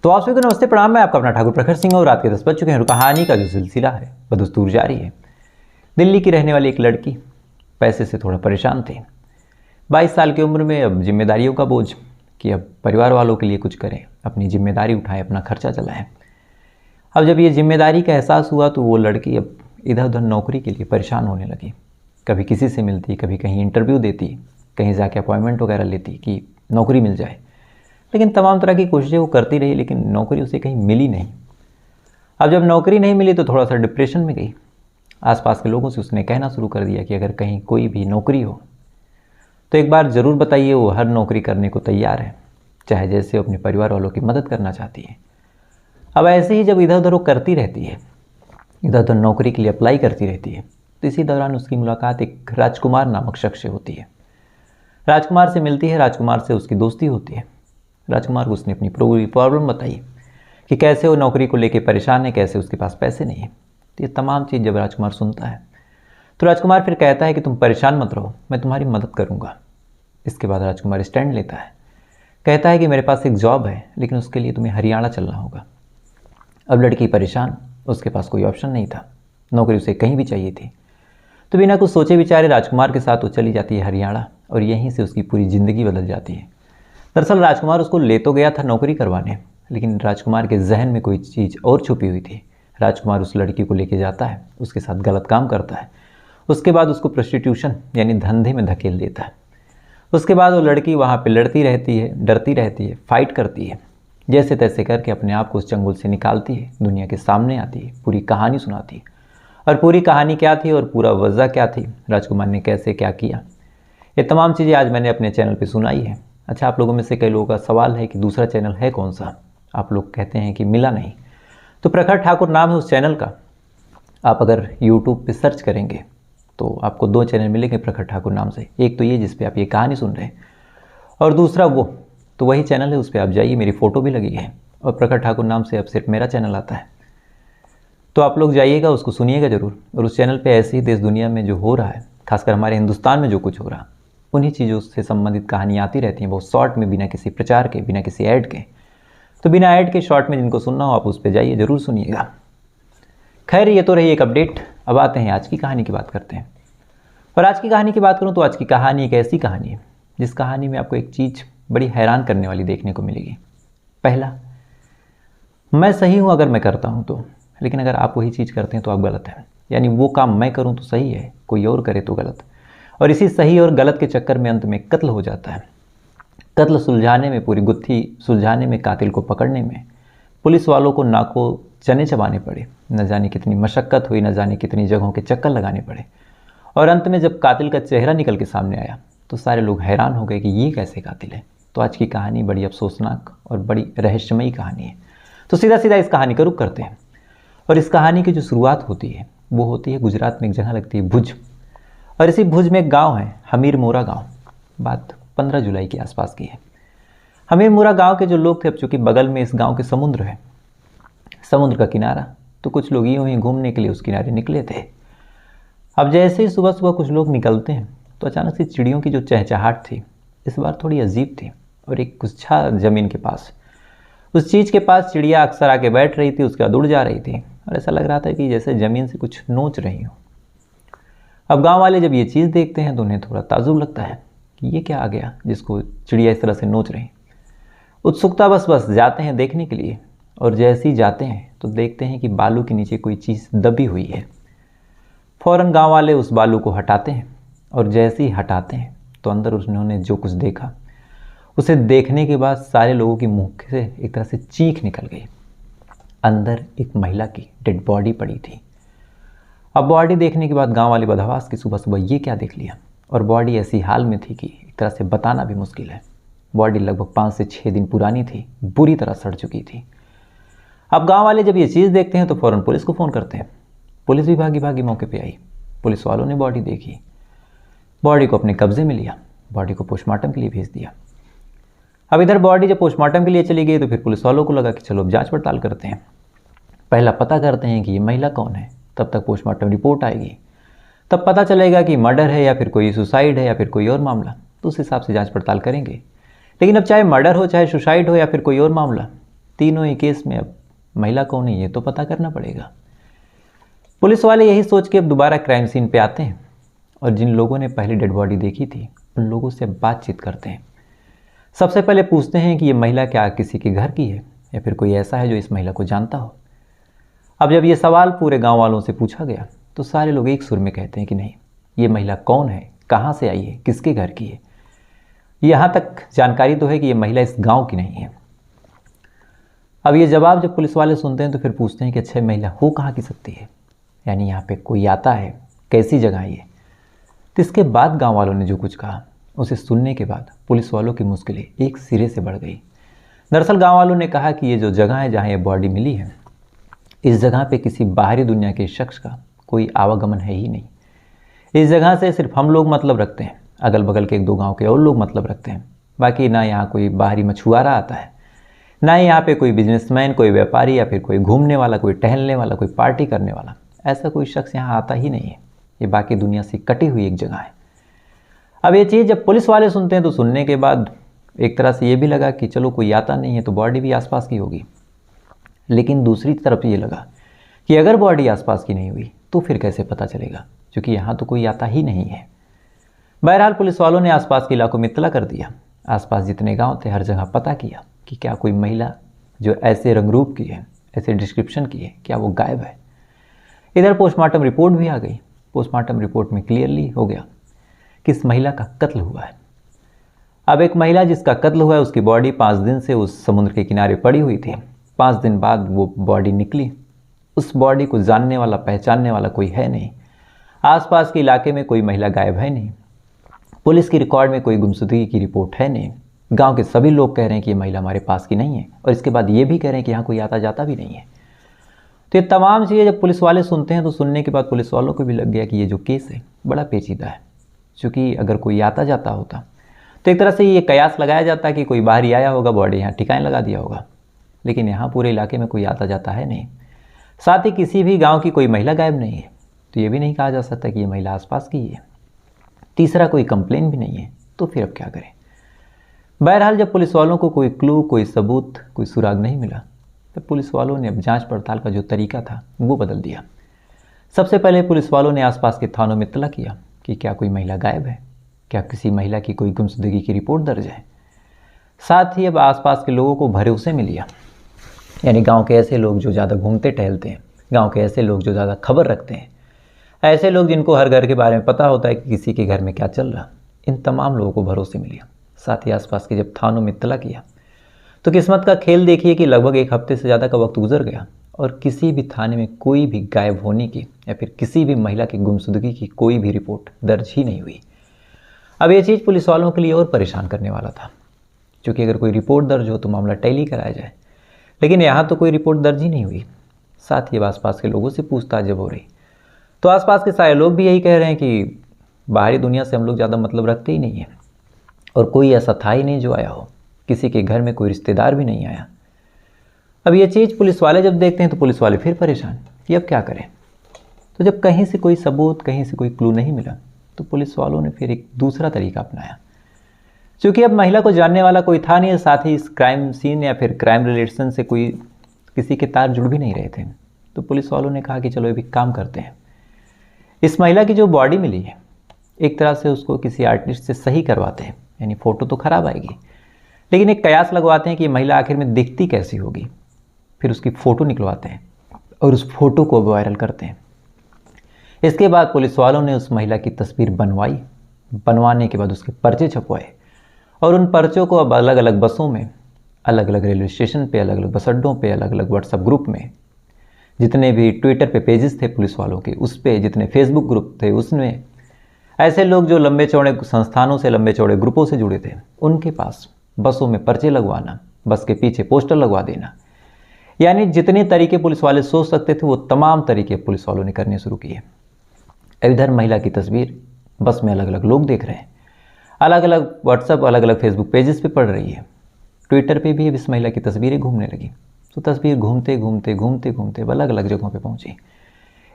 तो आप सभी को नमस्ते प्रणाम। मैं आपका अपना ठाकुर प्रखर सिंह और रात के 10 बज चुके हैं और कहानी का जो सिलसिला है वह दस्तूर जारी है। दिल्ली की रहने वाली एक लड़की पैसे से थोड़ा परेशान थी। 22 साल की उम्र में अब जिम्मेदारियों का बोझ कि अब परिवार वालों के लिए कुछ करें, अपनी जिम्मेदारी उठाएं, अपना खर्चा चलाएं। अब जब ये जिम्मेदारी का एहसास हुआ तो वो लड़की अब इधर उधर नौकरी के लिए परेशान होने लगी। कभी किसी से मिलती, कभी कहीं इंटरव्यू देती, कहीं जाके अपॉइंटमेंट वगैरह लेती कि नौकरी मिल जाए। लेकिन तमाम तरह की कोशिशें वो करती रही, लेकिन नौकरी उसे कहीं मिली नहीं। अब जब नौकरी नहीं मिली तो थोड़ा सा डिप्रेशन में गई। आसपास के लोगों से उसने कहना शुरू कर दिया कि अगर कहीं कोई भी नौकरी हो तो एक बार ज़रूर बताइए, वो हर नौकरी करने को तैयार है, चाहे जैसे अपने परिवार वालों की मदद करना चाहती है। अब ऐसे ही जब इधर उधर वो करती रहती है, इधर उधर नौकरी के लिए अप्लाई करती रहती है, तो इसी दौरान उसकी मुलाकात एक राजकुमार नामक शख्स से होती है। राजकुमार से मिलती है, राजकुमार से उसकी दोस्ती होती है। राजकुमार को उसने अपनी पूरी प्रॉब्लम बताई कि कैसे वो नौकरी को लेकर परेशान है, कैसे उसके पास पैसे नहीं है। तो ये तमाम चीज़ जब राजकुमार सुनता है तो राजकुमार फिर कहता है कि तुम परेशान मत रहो, मैं तुम्हारी मदद करूँगा। इसके बाद राजकुमार स्टैंड लेता है, कहता है कि मेरे पास एक जॉब है, लेकिन उसके लिए तुम्हें हरियाणा चलना होगा। अब लड़की परेशान, उसके पास कोई ऑप्शन नहीं था, नौकरी उसे कहीं भी चाहिए थी। तो बिना कुछ सोचे विचारे राजकुमार के साथ वो चली जाती है हरियाणा और यहीं से उसकी पूरी ज़िंदगी बदल जाती है। दरअसल राजकुमार उसको ले तो गया था नौकरी करवाने, लेकिन राजकुमार के जहन में कोई चीज़ और छुपी हुई थी। राजकुमार उस लड़की को लेके जाता है, उसके साथ गलत काम करता है, उसके बाद उसको प्रोस्टिट्यूशन यानी धंधे में धकेल देता है। उसके बाद वो लड़की वहाँ पे लड़ती रहती है, डरती रहती है, फाइट करती है, जैसे तैसे करके अपने आप को उस चंगुल से निकालती है, दुनिया के सामने आती है, पूरी कहानी सुनाती है। और पूरी कहानी क्या थी और पूरा वजह क्या थी, राजकुमार ने कैसे क्या किया, ये तमाम चीज़ें आज मैंने अपने चैनल पर सुनाई है। अच्छा, आप लोगों में से कई लोगों का सवाल है कि दूसरा चैनल है कौन सा, आप लोग कहते हैं कि मिला नहीं। तो प्रखर ठाकुर नाम है उस चैनल का। आप अगर YouTube पे सर्च करेंगे तो आपको 2 चैनल मिलेंगे प्रखर ठाकुर नाम से। एक तो ये जिस पे आप ये कहानी सुन रहे हैं, और दूसरा वो तो वही चैनल है, उस पर आप जाइए, मेरी फ़ोटो भी लगी है और प्रखर ठाकुर नाम से अब सिर्फ मेरा चैनल आता है। तो आप लोग जाइएगा, उसको सुनिएगा ज़रूर। और उस चैनल पर ऐसे ही देश दुनिया में जो हो रहा है, खासकर हमारे हिंदुस्तान में जो कुछ हो रहा, उन्हीं चीज़ों से संबंधित कहानियाँ आती रहती हैं, बहुत शॉर्ट में, बिना किसी प्रचार के, बिना किसी ऐड के। तो बिना ऐड के शॉर्ट में जिनको सुनना हो आप उस पर जाइए, ज़रूर सुनिएगा। खैर, ये तो रही एक अपडेट। अब आते हैं आज की कहानी की बात करते हैं। और आज की कहानी की बात करूँ तो आज की कहानी एक ऐसी कहानी है जिस कहानी में आपको एक चीज़ बड़ी हैरान करने वाली देखने को मिलेगी। पहला, मैं सही हूँ अगर मैं करता हूँ तो, लेकिन अगर आप वही चीज़ करते हैं तो आप गलत हैं। यानी वो काम मैं करूँ तो सही है, कोई और करे तो गलत। और इसी सही और गलत के चक्कर में अंत में कत्ल हो जाता है। कत्ल सुलझाने में, पूरी गुत्थी सुलझाने में, कातिल को पकड़ने में पुलिस वालों को नाको चने चबाने पड़े, न जाने कितनी मशक्क़त हुई, न जाने कितनी जगहों के चक्कर लगाने पड़े। और अंत में जब कातिल का चेहरा निकल के सामने आया तो सारे लोग हैरान हो गए कि ये कैसे कातिल है। तो आज की कहानी बड़ी अफसोसनाक और बड़ी रहस्यमयी कहानी है। तो सीधा सीधा इस कहानी का रुख करते हैं। और इस कहानी की जो शुरुआत होती है वो होती है गुजरात में एक जगह लगती है भुज। और इसी भुज में एक गांव है, हमीरमोरा गांव। बात 15 जुलाई के आसपास की है। हमीरमोरा गांव के जो लोग थे, अब चूँकि बगल में इस गांव के समुद्र है, समुद्र का किनारा, तो कुछ लोग यूँ ही घूमने के लिए उस किनारे निकले थे। अब जैसे ही सुबह सुबह कुछ लोग निकलते हैं तो अचानक से चिड़ियों की जो चहचहाट थी इस बार थोड़ी अजीब थी। और एक गुच्छा ज़मीन के पास, उस चीज़ के पास चिड़िया अक्सर आके बैठ रही थी, उसके बाद उड़ जा रही थी और ऐसा लग रहा था कि जैसे ज़मीन से कुछ नोच रही हो। अब गांव वाले जब ये चीज़ देखते हैं तो उन्हें थोड़ा ताज्जुब लगता है कि ये क्या आ गया जिसको चिड़िया इस तरह से नोच रही। उत्सुकता बस जाते हैं देखने के लिए। और जैसे ही जाते हैं तो देखते हैं कि बालू के नीचे कोई चीज़ दबी हुई है। फ़ौरन गांव वाले उस बालू को हटाते हैं और जैसे ही हटाते हैं तो अंदर उन्होंने जो कुछ देखा, उसे देखने के बाद सारे लोगों की मुँह से एक तरह से चीख निकल गई। अंदर एक महिला की डेड बॉडी पड़ी थी। अब बॉडी देखने के बाद गांव वाले बदहवास की सुबह सुबह ये क्या देख लिया। और बॉडी ऐसी हाल में थी कि एक तरह से बताना भी मुश्किल है। बॉडी लगभग 5 से 6 दिन पुरानी थी, बुरी तरह सड़ चुकी थी। अब गांव वाले जब ये चीज़ देखते हैं तो फ़ौरन पुलिस को फ़ोन करते हैं। पुलिस भी भागी भागी मौके पे आई। पुलिस वालों ने बॉडी देखी, बॉडी को अपने कब्जे में लिया, बॉडी को पोस्टमार्टम के लिए भेज दिया। अब इधर बॉडी जब पोस्टमार्टम के लिए चली गई तो फिर पुलिस वालों को लगा कि चलो अब जाँच पड़ताल करते हैं, पहला पता करते हैं कि ये महिला कौन है, तब तक पोस्टमार्टम रिपोर्ट आएगी, तब पता चलेगा कि मर्डर है या फिर कोई सुसाइड है या फिर कोई और मामला, तो उस हिसाब से जांच पड़ताल करेंगे। लेकिन अब चाहे मर्डर हो, चाहे सुसाइड हो या फिर कोई और मामला, तीनों ही केस में अब महिला कौन है ये तो पता करना पड़ेगा। पुलिस वाले यही सोच के अब दोबारा क्राइम सीन पे आते हैं और जिन लोगों ने पहली डेड बॉडी देखी थी उन लोगों से बातचीत करते हैं। सबसे पहले पूछते हैं कि ये महिला क्या किसी के घर की है या फिर कोई ऐसा है जो इस महिला को जानता हो। अब जब ये सवाल पूरे गांव वालों से पूछा गया तो सारे लोग एक सुर में कहते हैं कि नहीं, ये महिला कौन है, कहाँ से आई है, किसके घर की है। यहाँ तक जानकारी तो है कि ये महिला इस गांव की नहीं है। अब ये जवाब जब पुलिस वाले सुनते हैं तो फिर पूछते हैं कि अच्छा महिला हो कहाँ की सकती है, यानी यहाँ पे कोई आता है, कैसी जगह है ये। तो इसके बाद गांव वालों ने जो कुछ कहा उसे सुनने के बाद पुलिस वालों की मुश्किलें एक सिरे से बढ़ गई। दरअसल गांव वालों ने कहा कि ये जो जगह है जहाँ ये बॉडी मिली है, इस जगह पे किसी बाहरी दुनिया के शख्स का कोई आवागमन है ही नहीं। इस जगह से सिर्फ हम लोग मतलब रखते हैं, अगल बगल के 1-2 गांव के और लोग मतलब रखते हैं। बाकी ना यहाँ कोई बाहरी मछुआरा आता है, ना ही यहाँ पे कोई बिजनेसमैन, कोई व्यापारी या फिर कोई घूमने वाला, कोई टहलने वाला, कोई पार्टी करने वाला, ऐसा कोई शख्स यहाँ आता ही नहीं है। ये बाकी दुनिया से कटी हुई एक जगह है। अब ये चीज़ जब पुलिस वाले सुनते हैं तो सुनने के बाद एक तरह से ये भी लगा कि चलो कोई आता नहीं है तो बॉडी भी आसपास की होगी। लेकिन दूसरी तरफ ये लगा कि अगर बॉडी आसपास की नहीं हुई तो फिर कैसे पता चलेगा, क्योंकि यहाँ तो कोई आता ही नहीं है। बहरहाल पुलिस वालों ने आसपास के इलाकों में इत्तला कर दिया। आसपास जितने गांव थे हर जगह पता किया कि क्या कोई महिला जो ऐसे रंग रूप की है, ऐसे डिस्क्रिप्शन की है, क्या वो गायब है। इधर पोस्टमार्टम रिपोर्ट भी आ गई। पोस्टमार्टम रिपोर्ट में क्लियरली हो गया कि इस महिला का कत्ल हुआ है। अब एक महिला जिसका कत्ल हुआ है उसकी बॉडी 5 दिन से उस समुद्र के किनारे पड़ी हुई थी। 5 दिन बाद वो बॉडी निकली। उस बॉडी को जानने वाला, पहचानने वाला कोई है नहीं। आसपास के इलाके में कोई महिला गायब है नहीं। पुलिस की रिकॉर्ड में कोई गुमशुदगी की रिपोर्ट है नहीं। गांव के सभी लोग कह रहे हैं कि ये महिला हमारे पास की नहीं है और इसके बाद ये भी कह रहे हैं कि यहाँ कोई आता जाता भी नहीं है। तो ये तमाम चीज़ें जब पुलिस वाले सुनते हैं तो सुनने के बाद पुलिस वालों को भी लग गया कि ये जो केस है बड़ा पेचीदा है। क्योंकि अगर कोई आता जाता होता तो एक तरह से ये कयास लगाया जाता कि कोई बाहरी आया होगा, बॉडी यहाँ ठिकाने लगा दिया होगा। लेकिन यहाँ पूरे इलाके में कोई आता जाता है नहीं। साथ ही किसी भी गाँव की कोई महिला गायब नहीं है, तो ये भी नहीं कहा जा सकता कि ये महिला आसपास की है। तीसरा कोई कंप्लेन भी नहीं है, तो फिर अब क्या करें। बहरहाल जब पुलिस वालों को कोई क्लू, कोई सबूत, कोई सुराग नहीं मिला तब पुलिस वालों ने अब जांच पड़ताल का जो तरीका था वो बदल दिया। सबसे पहले पुलिस वालों ने आसपास के थानों में इत्तला किया कि क्या कोई महिला गायब है, क्या किसी महिला की कोई गुमशुदगी की रिपोर्ट दर्ज है। साथ ही अब आसपास के लोगों को भरोसे में लिया, यानी गांव के ऐसे लोग जो ज़्यादा घूमते टहलते हैं, गांव के ऐसे लोग जो ज़्यादा खबर रखते हैं, ऐसे लोग जिनको हर घर के बारे में पता होता है कि किसी के घर में क्या चल रहा, इन तमाम लोगों को भरोसे में लिया। साथ ही आसपास के जब थानों में इत्तला किया तो किस्मत का खेल देखिए कि लगभग 1 हफ्ते से ज़्यादा का वक्त गुजर गया और किसी भी थाने में कोई भी गायब होने की या फिर किसी भी महिला की गुमशुदगी की कोई भी रिपोर्ट दर्ज ही नहीं हुई। अब ये चीज़ पुलिस वालों के लिए और परेशान करने वाला था, क्योंकि अगर कोई रिपोर्ट दर्ज हो तो मामला टैली कराया जाए, लेकिन यहाँ तो कोई रिपोर्ट दर्ज ही नहीं हुई। साथ ही आसपास के लोगों से पूछताछ जब हो रही तो आसपास के सारे लोग भी यही कह रहे हैं कि बाहरी दुनिया से हम लोग ज़्यादा मतलब रखते ही नहीं हैं और कोई ऐसा था ही नहीं जो आया हो, किसी के घर में कोई रिश्तेदार भी नहीं आया। अब ये चीज़ पुलिस वाले जब देखते हैं तो पुलिस वाले फिर परेशान कि अब क्या करें। तो जब कहीं से कोई सबूत, कहीं से कोई क्लू नहीं मिला तो पुलिस वालों ने फिर एक दूसरा तरीका अपनाया। क्योंकि अब महिला को जानने वाला कोई था नहीं, साथ ही इस क्राइम सीन या फिर क्राइम रिलेशन से कोई किसी के तार जुड़ भी नहीं रहे थे, तो पुलिस वालों ने कहा कि चलो ये भी काम करते हैं। इस महिला की जो बॉडी मिली है एक तरह से उसको किसी आर्टिस्ट से सही करवाते हैं, यानी फ़ोटो तो ख़राब आएगी लेकिन एक कयास लगवाते हैं कि महिला आखिर में दिखती कैसी होगी। फिर उसकी फ़ोटो निकलवाते हैं और उस फोटो को वायरल करते हैं। इसके बाद पुलिस वालों ने उस महिला की तस्वीर बनवाई। बनवाने के बाद उसके पर्चे छपवाए और उन पर्चों को अब अलग अलग बसों में, अलग अलग रेलवे स्टेशन पे, अलग अलग बस अड्डों पे, अलग अलग व्हाट्सएप ग्रुप में, जितने भी ट्विटर पे पेजेस थे पुलिस वालों के उस पे, जितने फेसबुक ग्रुप थे उसमें, ऐसे लोग जो लंबे चौड़े संस्थानों से, लंबे चौड़े ग्रुपों से जुड़े थे, उनके पास बसों में पर्चे लगवाना, बस के पीछे पोस्टर लगवा देना, यानी जितने तरीके पुलिस वाले सोच सकते थे वो तमाम तरीके पुलिस वालों ने करने शुरू किए। इधर महिला की तस्वीर बस में अलग अलग लोग देख रहे हैं, अलग अलग व्हाट्सएप, अलग अलग फेसबुक पेजेस पे पड़ रही है, ट्विटर पे भी अब इस महिला की तस्वीरें घूमने लगी। तो तस्वीर घूमते घूमते घूमते घूमते अलग अलग जगहों पे पहुंची।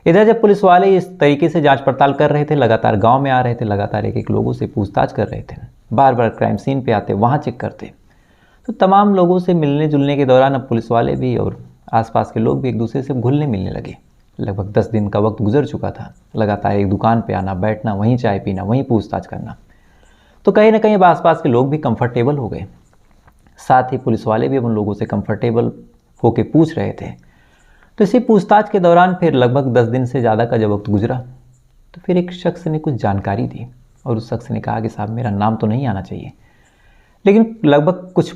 इधर जब पुलिस वाले इस तरीके से जांच पड़ताल कर रहे थे, लगातार गांव में आ रहे थे, लगातार एक एक लोगों से पूछताछ कर रहे थे, बार बार क्राइम सीन पे आते, वहाँ चेक करते, तो तमाम लोगों से मिलने जुलने के दौरान अब पुलिस वाले भी और आसपास के लोग भी एक दूसरे से घुलने मिलने लगे। लगभग 10 दिन का वक्त गुजर चुका था। लगातार एक दुकान पे आना बैठना, वहीं चाय पीना, वहीं पूछताछ करना, तो कहीं ना कहीं अब आसपास के लोग भी कंफर्टेबल हो गए। साथ ही पुलिस वाले भी अब उन लोगों से कंफर्टेबल होके पूछ रहे थे। तो इसी पूछताछ के दौरान फिर लगभग 10 दिन से ज़्यादा का जब वक्त गुजरा तो फिर एक शख्स ने कुछ जानकारी दी और उस शख्स ने कहा कि साहब मेरा नाम तो नहीं आना चाहिए, लेकिन लगभग कुछ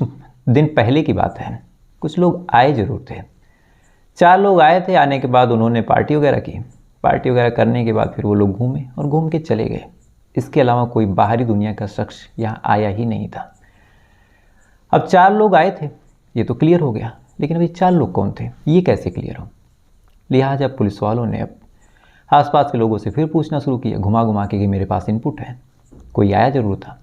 दिन पहले की बात है, कुछ लोग आए ज़रूर थे। 4 लोग आए थे। आने के बाद उन्होंने पार्टी वगैरह की। पार्टी वगैरह करने के बाद फिर वो लोग घूमे और घूम के चले गए। इसके अलावा कोई बाहरी दुनिया का शख्स यहाँ आया ही नहीं था। अब 4 लोग आए थे, ये तो क्लियर हो गया, लेकिन अभी 4 लोग कौन थे ये कैसे क्लियर हो। लिहाजा पुलिस वालों ने अब आसपास के लोगों से फिर पूछना शुरू किया, घुमा घुमा के कि मेरे पास इनपुट है, कोई आया ज़रूर था।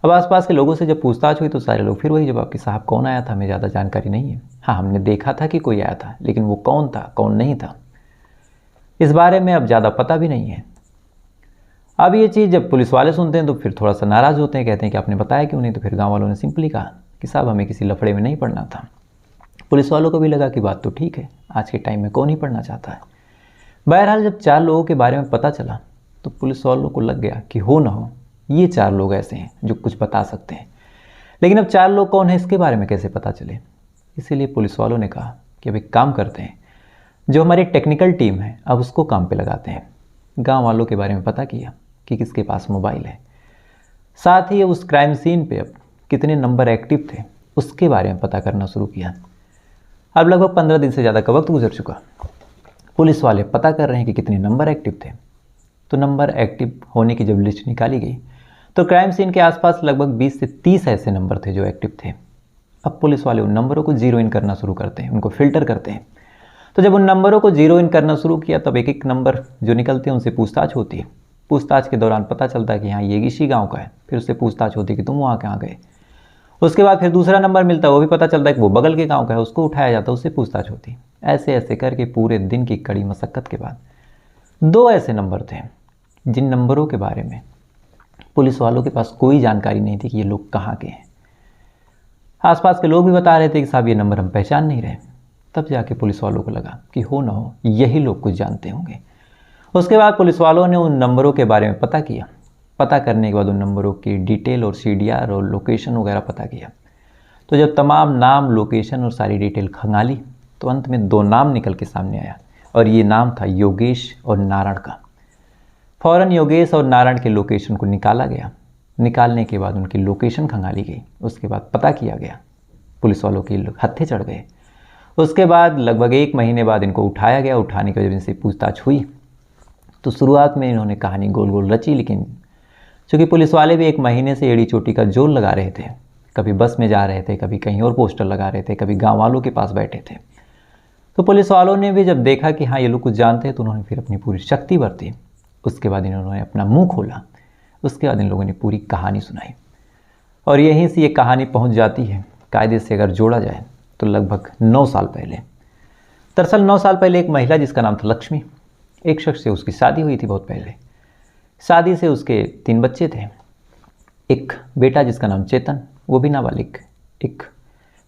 अब आसपास के लोगों से जब पूछताछ हुई तो सारे लोग फिर वही जवाब कि साहब कौन आया था, हमें ज़्यादा जानकारी नहीं है। हाँ, हमने देखा था कि कोई आया था, लेकिन वो कौन था कौन नहीं था इस बारे में अब ज़्यादा पता भी नहीं है। अब ये चीज़ जब पुलिस वाले सुनते हैं तो फिर थोड़ा सा नाराज़ होते हैं, कहते हैं कि आपने बताया क्यों नहीं। तो फिर गाँव वालों ने सिंपली कहा कि साहब हमें किसी लफड़े में नहीं पड़ना था। पुलिस वालों को भी लगा कि बात तो ठीक है, आज के टाइम में कौन ही पढ़ना चाहता है। बहरहाल जब 4 लोगों के बारे में पता चला तो पुलिस वालों को लग गया कि हो ना हो ये 4 लोग ऐसे हैं जो कुछ बता सकते हैं। लेकिन अब 4 लोग कौन है इसके बारे में कैसे पता चले। इसीलिए पुलिस वालों ने कहा कि अब एक काम करते हैं, जो हमारी टेक्निकल टीम है अब उसको काम पे लगाते हैं। गांव वालों के बारे में पता किया कि किसके पास मोबाइल है, साथ ही उस क्राइम सीन पे अब कितने नंबर एक्टिव थे उसके बारे में पता करना शुरू किया। अब लगभग 15 दिन से ज़्यादा का वक्त गुजर चुका। पुलिस वाले पता कर रहे हैं कि कितने नंबर एक्टिव थे। तो नंबर एक्टिव होने की जब लिस्ट निकाली गई तो क्राइम सीन के आसपास लगभग 20 से 30 ऐसे नंबर थे जो एक्टिव थे। अब पुलिस वाले उन नंबरों को जीरो इन करना शुरू करते हैं, उनको फिल्टर करते हैं। तो जब उन नंबरों को जीरो इन करना शुरू किया तब एक एक नंबर जो निकलते हैं उनसे पूछताछ होती है। पूछताछ के दौरान पता चलता है कि हाँ ये इसी गाँव का है। फिर उससे पूछताछ होती है कि तुम वहाँ कहाँ गए। उसके बाद फिर दूसरा नंबर मिलता है, वो भी पता चलता है कि वो बगल के गाँव का है, उसको उठाया जाता है, उससे पूछताछ होती। ऐसे ऐसे करके पूरे दिन की कड़ी मशक्क़त के बाद 2 ऐसे नंबर थे जिन नंबरों के बारे में पुलिस वालों के पास कोई जानकारी नहीं थी कि ये लोग कहाँ के हैं। आसपास के लोग भी बता रहे थे कि साहब ये नंबर हम पहचान नहीं रहे। तब जाके पुलिस वालों को लगा कि हो ना हो यही लोग कुछ जानते होंगे। उसके बाद पुलिस वालों ने उन नंबरों के बारे में पता किया। पता करने के बाद उन नंबरों की डिटेल और CDR और लोकेशन वगैरह पता किया। तो जब तमाम नाम, लोकेशन और सारी डिटेल खंगाली तो अंत में 2 नाम निकल के सामने आया और ये नाम था योगेश और नारायण का। फ़ौरन योगेश और नारायण के लोकेशन को निकाला गया। निकालने के बाद उनकी लोकेशन खंगाली गई। उसके बाद पता किया गया, पुलिस वालों के हत्थे चढ़ गए। उसके बाद लगभग 1 महीने बाद इनको उठाया गया। उठाने के बाद इनसे पूछताछ हुई तो शुरुआत में इन्होंने कहानी गोल गोल रची, लेकिन चूँकि पुलिस वाले भी 1 महीने से एड़ी चोटी का जोर लगा रहे थे, कभी बस में जा रहे थे, कभी कहीं और पोस्टर लगा रहे थे, कभी गाँव वालों के पास बैठे थे। तो पुलिस वालों ने भी जब देखा कि हाँ ये लोग कुछ जानते हैं तो उन्होंने फिर अपनी पूरी शक्ति बरती। उसके बाद इन्होंने अपना मुंह खोला। उसके बाद इन लोगों ने पूरी कहानी सुनाई और यहीं से ये कहानी पहुंच जाती है, कायदे से अगर जोड़ा जाए तो लगभग 9 साल पहले। दरअसल 9 साल पहले एक महिला जिसका नाम था लक्ष्मी, एक शख्स से उसकी शादी हुई थी बहुत पहले। शादी से उसके 3 बच्चे थे। एक बेटा जिसका नाम चेतन, वो भी नाबालिग। एक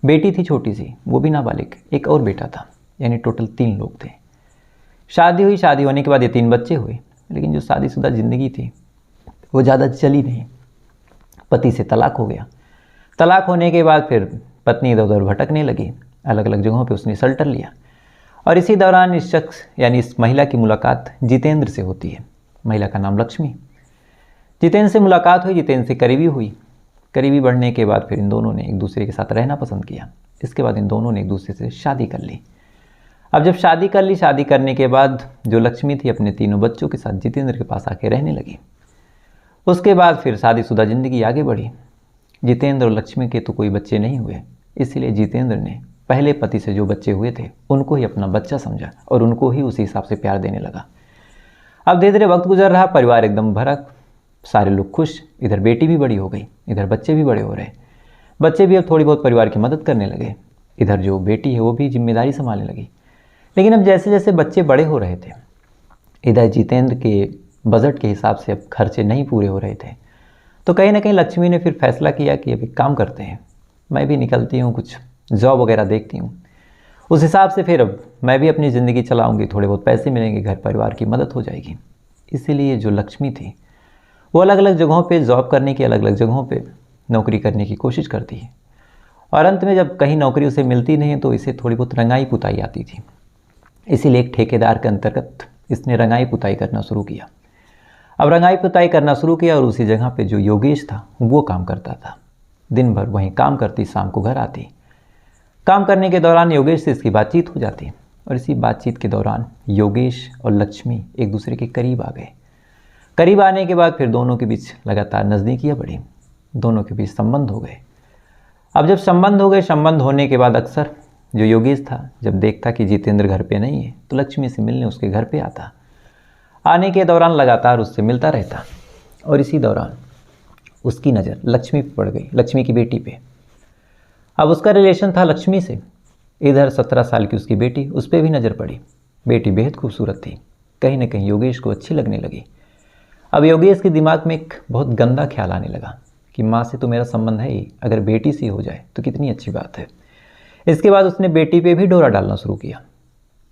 बेटी थी छोटी सी, वो भी नाबालिग। एक और बेटा था, यानी टोटल 3 लोग थे। शादी हुई। शादी होने के बाद ये 3 बच्चे हुए, लेकिन जो शादीशुदा ज़िंदगी थी वो ज़्यादा चली नहीं। पति से तलाक हो गया। तलाक होने के बाद फिर पत्नी इधर उधर भटकने लगी, अलग अलग जगहों पे उसने शेल्टर लिया। और इसी दौरान इस शख्स यानी इस महिला की मुलाकात जितेंद्र से होती है। महिला का नाम लक्ष्मी। जितेंद्र से मुलाकात हुई, जितेंद्र से करीबी हुई। करीबी बढ़ने के बाद फिर इन दोनों ने एक दूसरे के साथ रहना पसंद किया। इसके बाद इन दोनों ने एक दूसरे से शादी कर ली। अब जब शादी कर ली, शादी करने के बाद जो लक्ष्मी थी अपने 3 बच्चों के साथ जितेंद्र के पास आके रहने लगी। उसके बाद फिर शादीशुदा ज़िंदगी आगे बढ़ी। जितेंद्र और लक्ष्मी के तो कोई बच्चे नहीं हुए, इसलिए जितेंद्र ने पहले पति से जो बच्चे हुए थे उनको ही अपना बच्चा समझा और उनको ही उसी हिसाब से प्यार देने लगा। अब धीरे धीरे वक्त गुजर रहा, परिवार एकदम भरा, सारे लोग खुश। इधर बेटी भी बड़ी हो गई, इधर बच्चे भी बड़े हो रहे। बच्चे भी अब थोड़ी बहुत परिवार की मदद करने लगे। इधर जो बेटी है वो भी जिम्मेदारी संभालने लगी। लेकिन अब जैसे जैसे बच्चे बड़े हो रहे थे, इधर जितेंद्र के बजट के हिसाब से अब खर्चे नहीं पूरे हो रहे थे। तो कहीं ना कहीं लक्ष्मी ने फिर फैसला किया कि अब एक काम करते हैं, मैं भी निकलती हूँ, कुछ जॉब वगैरह देखती हूँ, उस हिसाब से फिर अब मैं भी अपनी ज़िंदगी चलाऊँगी, थोड़े बहुत पैसे मिलेंगे, घर परिवार की मदद हो जाएगी। इसीलिए जो लक्ष्मी थी वो अलग अलग जगहों पे जॉब करने की, अलग अलग जगहों पे नौकरी करने की कोशिश करती है, और अंत में जब कहीं नौकरी उसे मिलती नहीं तो इसे थोड़ी बहुत रंगाई पुताई आती थी। इसीलिए एक ठेकेदार के अंतर्गत इसने रंगाई पुताई करना शुरू किया। अब रंगाई पुताई करना शुरू किया और उसी जगह पे जो योगेश था वो काम करता था। दिन भर वहीं काम करती, शाम को घर आती। काम करने के दौरान योगेश से इसकी बातचीत हो जाती और इसी बातचीत के दौरान योगेश और लक्ष्मी एक दूसरे के करीब आ गए। करीब आने के बाद फिर दोनों के बीच लगातार नज़दीकियाँ बढ़ी, दोनों के बीच संबंध हो गए। अब जब संबंध हो गए, संबंध होने के बाद अक्सर जो योगेश था जब देखता कि जितेंद्र घर पे नहीं है तो लक्ष्मी से मिलने उसके घर पे आता। आने के दौरान लगातार उससे मिलता रहता और इसी दौरान उसकी नज़र लक्ष्मी पे पड़ गई, लक्ष्मी की बेटी पे। अब उसका रिलेशन था लक्ष्मी से, इधर 17 साल की उसकी बेटी, उस पर भी नज़र पड़ी। बेटी बेहद खूबसूरत थी, कहीं ना कहीं योगेश को अच्छी लगने लगी। अब योगेश के दिमाग में एक बहुत गंदा ख्याल आने लगा कि माँ से तो मेरा संबंध है ही, अगर बेटी से हो जाए तो कितनी अच्छी बात है। इसके बाद उसने बेटी पे भी डोरा डालना शुरू किया।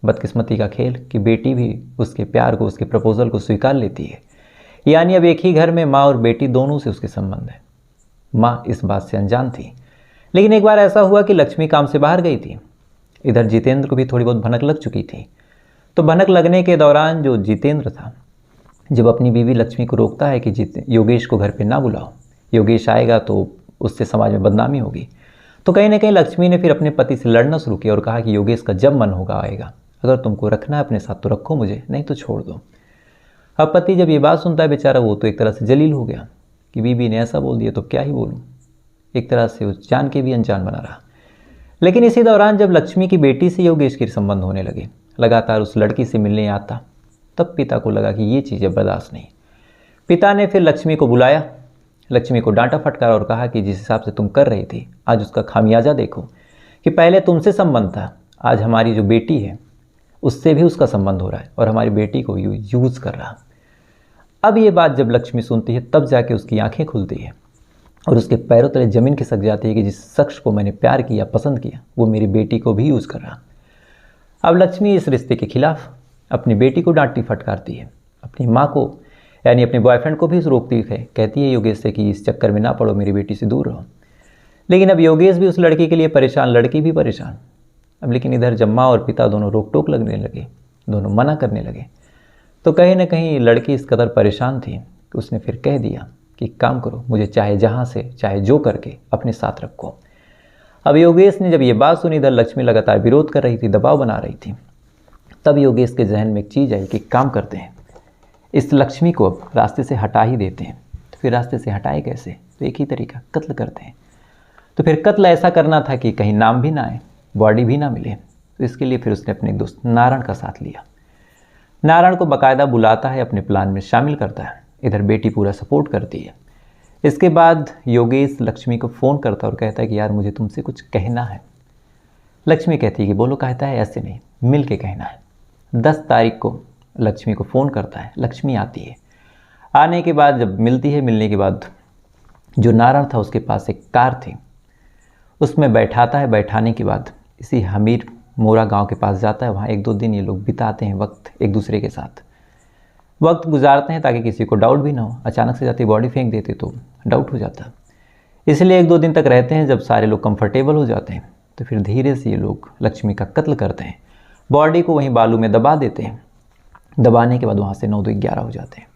बदकिस्मती का खेल कि बेटी भी उसके प्यार को, उसके प्रपोजल को स्वीकार लेती है, यानी अब एक ही घर में माँ और बेटी दोनों से उसके संबंध है। माँ इस बात से अनजान थी, लेकिन एक बार ऐसा हुआ कि लक्ष्मी काम से बाहर गई थी, इधर जितेंद्र को भी थोड़ी बहुत भनक लग चुकी थी। तो भनक लगने के दौरान जो जितेंद्र था जब अपनी बीवी लक्ष्मी को रोकता है कि योगेश को घर पे ना बुलाओ, योगेश आएगा तो उससे समाज में बदनामी होगी, तो कहीं ना कहीं लक्ष्मी ने फिर अपने पति से लड़ना शुरू किया और कहा कि योगेश का जब मन होगा आएगा, अगर तुमको रखना है अपने साथ तो रखो मुझे, नहीं तो छोड़ दो। अब पति जब ये बात सुनता है बेचारा, वो तो एक तरह से जलील हो गया कि बीवी ने ऐसा बोल दिया तो क्या ही बोलूँ, एक तरह से उस जान के भी अनजान बना रहा। लेकिन इसी दौरान जब लक्ष्मी की बेटी से योगेश के संबंध होने लगे, लगातार उस लड़की से मिलने आता, तब पिता को लगा कि ये चीज़ें बर्दाश्त नहीं। पिता ने फिर लक्ष्मी को बुलाया, लक्ष्मी को डांटा फटकारा और कहा कि जिस हिसाब से तुम कर रही थी आज उसका खामियाजा देखो, कि पहले तुमसे संबंध था, आज हमारी जो बेटी है उससे भी उसका संबंध हो रहा है और हमारी बेटी को यूज़ कर रहा। अब ये बात जब लक्ष्मी सुनती है तब जाके उसकी आंखें खुलती है और उसके पैरों तले ज़मीन खिसक जाती है कि जिस शख्स को मैंने प्यार किया, पसंद किया, वो मेरी बेटी को भी यूज़ कर रहा। अब लक्ष्मी इस रिश्ते के खिलाफ अपनी बेटी को डांटती फटकारती है, अपनी माँ को यानी अपने बॉयफ्रेंड को भी रोकती है, कहती है योगेश से कि इस चक्कर में ना पड़ो, मेरी बेटी से दूर रहो। लेकिन अब योगेश भी उस लड़की के लिए परेशान, लड़की भी परेशान। अब लेकिन इधर जब माँ और पिता दोनों रोक टोक लगने लगे, दोनों मना करने लगे, तो कहीं ना कहीं लड़की इस कदर परेशान थी कि उसने फिर कह दिया कि काम करो, मुझे चाहे जहाँ से चाहे जो करके अपने साथ रखो। अब योगेश ने जब ये बात सुनी, इधर लक्ष्मी लगातार विरोध कर रही थी, दबाव बना रही थी, तब योगेश के जहन में एक चीज़ आई कि काम करते हैं, इस लक्ष्मी को अब रास्ते से हटा ही देते हैं। तो फिर रास्ते से हटाए कैसे? तो एक ही तरीका, कत्ल करते हैं। तो फिर कत्ल ऐसा करना था कि कहीं नाम भी ना आए, बॉडी भी ना मिले। तो इसके लिए फिर उसने अपने दोस्त नारायण का साथ लिया। नारायण को बाकायदा बुलाता है, अपने प्लान में शामिल करता है। इधर बेटी पूरा सपोर्ट करती है। इसके बाद योगेश लक्ष्मी को फ़ोन करता है और कहता है कि यार मुझे तुमसे कुछ कहना है। लक्ष्मी कहती है कि बोलो। कहता है ऐसे नहीं, मिल के कहना है। 10 तारीख को लक्ष्मी को फ़ोन करता है, लक्ष्मी आती है। आने के बाद जब मिलती है, मिलने के बाद जो नारायण था उसके पास एक कार थी, उसमें बैठाता है। बैठाने के बाद इसी हमीर मोरा गांव के पास जाता है। वहाँ 1-2 दिन ये लोग बिताते हैं वक्त, एक दूसरे के साथ वक्त गुजारते हैं ताकि किसी को डाउट भी ना हो। अचानक से जाती बॉडी फेंक देते तो डाउट हो जाता, इसलिए 1-2 दिन तक रहते हैं। जब सारे लोग कंफर्टेबल हो जाते हैं तो फिर धीरे से ये लोग लक्ष्मी का कत्ल करते हैं। बॉडी को वहीं बालू में दबा देते हैं। दबाने के बाद वहाँ से 9-11 हो जाते हैं।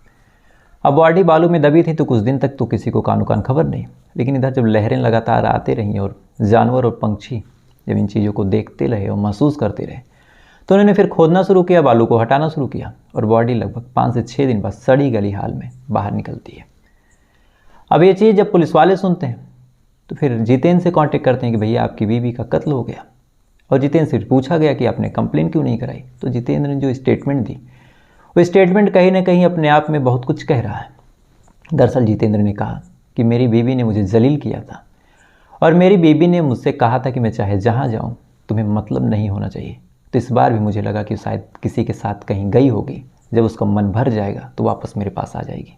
अब बॉडी बालू में दबी थी तो कुछ दिन तक तो किसी को कानो कान खबर नहीं। लेकिन इधर जब लहरें लगातार आते रहीं और जानवर और पंछी जब इन चीज़ों को देखते रहे और महसूस करते रहे, तो उन्होंने फिर खोदना शुरू किया, बालू को हटाना शुरू किया और बॉडी लगभग 5 से 6 दिन बाद सड़ी गली हाल में बाहर निकलती है। अब ये चीज़ जब पुलिस वाले सुनते हैं तो फिर जितेंद्र से कांटेक्ट करते हैं कि भैया आपकी बीवी का कत्ल हो गया। और जितेंद्र से पूछा गया कि आपने कंप्लेन क्यों नहीं कराई, तो जितेंद्र ने जो स्टेटमेंट दी वो स्टेटमेंट कहीं ना कहीं अपने आप में बहुत कुछ कह रहा है। दरअसल जितेंद्र ने कहा कि मेरी बीवी ने मुझे जलील किया था और मेरी बीवी ने मुझसे कहा था कि मैं चाहे जहाँ जाऊँ तुम्हें मतलब नहीं होना चाहिए। तो इस बार भी मुझे लगा कि शायद किसी के साथ कहीं गई होगी, जब उसका मन भर जाएगा तो वापस मेरे पास आ जाएगी।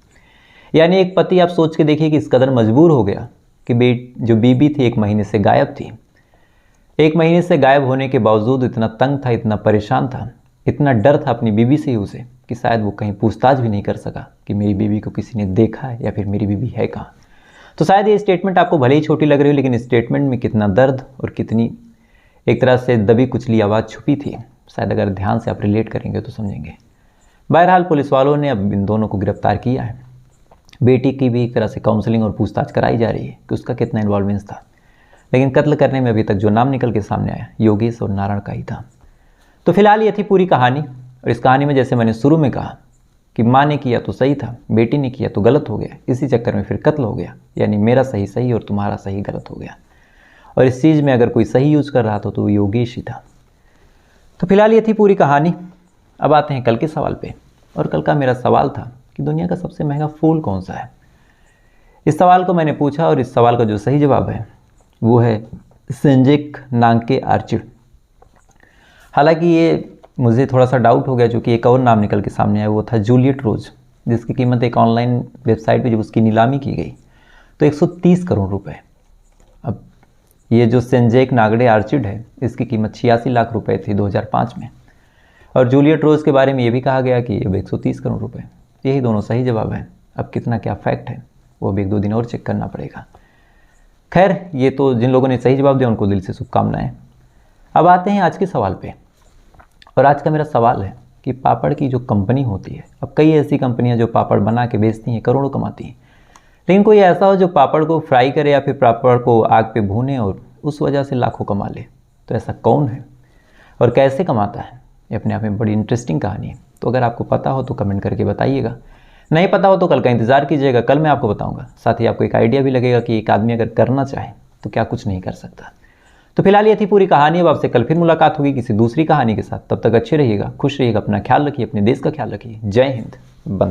यानी एक पति आप सोच के देखिए कि इस कदर मजबूर हो गया कि जो बीबी थी 1 महीने से गायब थी। 1 महीने से गायब होने के बावजूद इतना तंग था, इतना परेशान था, इतना डर था अपनी बीबी से ही उसे कि शायद वो कहीं पूछताछ भी नहीं कर सका कि मेरी बीबी को किसी ने देखा है या फिर मेरी बीबी है कहाँ। तो शायद ये स्टेटमेंट आपको भले ही छोटी लग रही हो, लेकिन इस स्टेटमेंट में कितना दर्द और कितनी एक तरह से दबी कुचली आवाज़ छुपी थी, शायद अगर ध्यान से आप रिलेट करेंगे तो समझेंगे। बहरहाल पुलिस वालों ने अब इन दोनों को गिरफ्तार किया है। बेटी की भी एक तरह से काउंसलिंग और पूछताछ कराई जा रही है कि उसका कितना इन्वॉल्वमेंस था, लेकिन कत्ल करने में अभी तक जो नाम निकल के सामने आया योगेश और नारायण का ही था। तो फिलहाल ये थी पूरी कहानी। और इस कहानी में जैसे मैंने शुरू में कहा कि माँ ने किया तो सही था, बेटी ने किया तो गलत हो गया, इसी चक्कर में फिर कत्ल हो गया, यानी मेरा सही सही और तुम्हारा सही गलत हो गया। और इस चीज़ में अगर कोई सही यूज कर रहा था तो योगेश ही था। तो फिलहाल ये थी पूरी कहानी। अब आते हैं कल के सवाल पे। और कल का मेरा सवाल था कि दुनिया का सबसे महंगा फूल कौन सा है। इस सवाल को मैंने पूछा और इस सवाल का जो सही जवाब है वो है सेंजेक नांगके आर्चिड। हालांकि ये मुझे थोड़ा सा डाउट हो गया, क्योंकि एक और नाम निकल के सामने आया, वो था जूलियट रोज, जिसकी कीमत एक ऑनलाइन वेबसाइट पे जब उसकी नीलामी की गई तो 130 करोड़ रुपए। अब ये जो सेंजेक नांगडे आर्चिड है इसकी कीमत 86 लाख रुपए थी 2005 में। और जूलियट रोज के बारे में ये भी कहा गया कि अब 130 करोड़ रुपए। यही दोनों सही जवाब हैं। अब कितना क्या फैक्ट है वो अब 1-2 दिन और चेक करना पड़ेगा। खैर, ये तो जिन लोगों ने सही जवाब दिया उनको दिल से शुभकामनाएं। अब आते हैं आज के सवाल पे। और आज का मेरा सवाल है कि पापड़ की जो कंपनी होती है, अब कई ऐसी कंपनियां जो पापड़ बना के बेचती हैं, करोड़ों कमाती हैं, लेकिन कोई ऐसा हो जो पापड़ को फ्राई करे या फिर पापड़ को आग पे भूने और उस वजह से लाखों कमा ले। तो ऐसा कौन है और कैसे कमाता है, ये अपने आप में बड़ी इंटरेस्टिंग कहानी है। तो अगर आपको पता हो तो कमेंट करके बताइएगा, नहीं पता हो तो कल का इंतज़ार कीजिएगा, कल मैं आपको बताऊंगा। साथ ही आपको एक आइडिया भी लगेगा कि एक आदमी अगर करना चाहे तो क्या कुछ नहीं कर सकता। तो फिलहाल ये थी पूरी कहानी। अब आपसे कल फिर मुलाकात होगी किसी दूसरी कहानी के साथ। तब तक अच्छे रहिएगा, खुश रहिएगा, अपना ख्याल रखिए, अपने देश का ख्याल रखिए। जय हिंद।